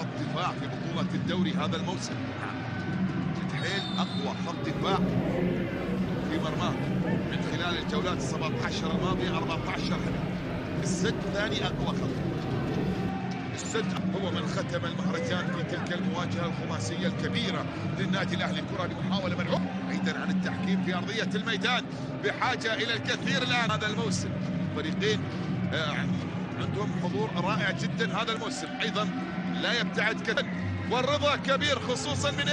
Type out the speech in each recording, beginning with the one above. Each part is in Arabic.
خط دفاع في بطولة الدوري هذا الموسم. الحيل أقوى خط دفاع في مرماه من خلال الجولات 17 الماضية 14 هدف. السد ثاني أقوى خط. السد هو من ختم المهرجان في تلك المواجهة الخماسية الكبيرة للنادي الأهلي. كرة بمحاولة منعوم بعيدا عن التحكيم في أرضية الميدان، بحاجة إلى الكثير الآن هذا الموسم. فريقين عندهم حضور رائع جدا هذا الموسم، أيضا لا يبتعد كثيرا، والرضا كبير خصوصا من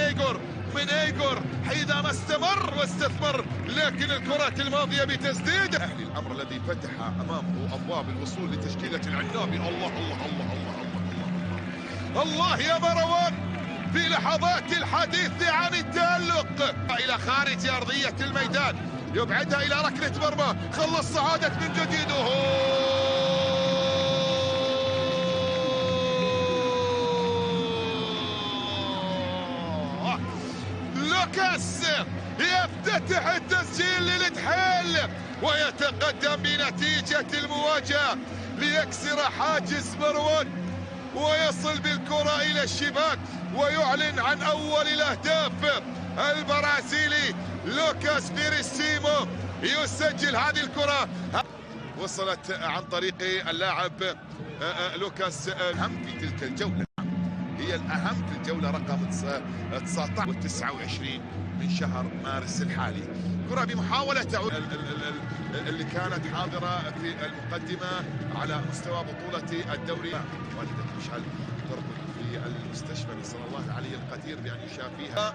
ايجور حينما استمر واستثمر، لكن الكرات الماضية بتسديد الأهلي الأمر الذي فتح أمامه أبواب الوصول لتشكيلة العنابي. الله الله الله الله الله الله يا مروان في لحظات الحديث عن التألق إلى خارج أرضية الميدان، يبعدها إلى ركلة مرمى. خلص سعادة من جديد. لوكاس يفتتح التسجيل للتحيل ويتقدم بنتيجة المواجهة ليكسر حاجز مروان ويصل بالكرة إلى الشباك ويعلن عن أول الأهداف. البرازيلي لوكاس فيريسيمو يسجل هذه الكرة، وصلت عن طريق اللاعب لوكاس. أهم في تلك الجولة، هي الأهم في الجولة رقم 19 و29 من شهر مارس الحالي. كرة بمحاولة تعود اللي كانت حاضرة في المقدمة على مستوى بطولة الدوري. والدة مشعل تربط في المستشفى، نسأل الله العلي القدير بأن يشافيها.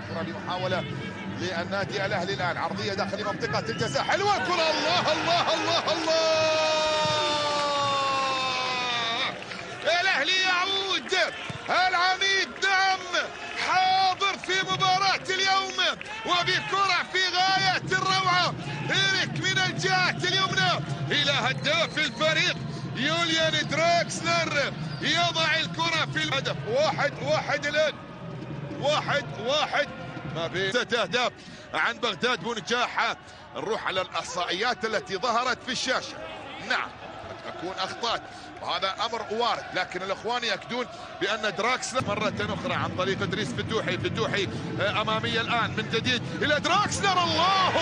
كرة بمحاولة للنادي الأهلي الآن، عرضية داخل منطقة الجزاء، حلوة الكرة. الله الله الله الله، الأهلي يعود. العميد نعم حاضر في مباراة اليوم وبكرة في غاية الروعة. إيريك من الجهة اليمنى إلى هداف الفريق يوليان دراكسلر يضع الكرة في الهدف. 1-1 الآن، 1-1 ما بين 6 أهداف عن بغداد بونجاح. نروح على الإحصائيات التي ظهرت في الشاشة. نعم قد تكون أخطأت وهذا أمر وارد، لكن الأخوان يأكدون بأن دراكسلر مرة أخرى عن طريق إدريس فتوحي أمامية الآن من جديد إلى دراكسلر. الله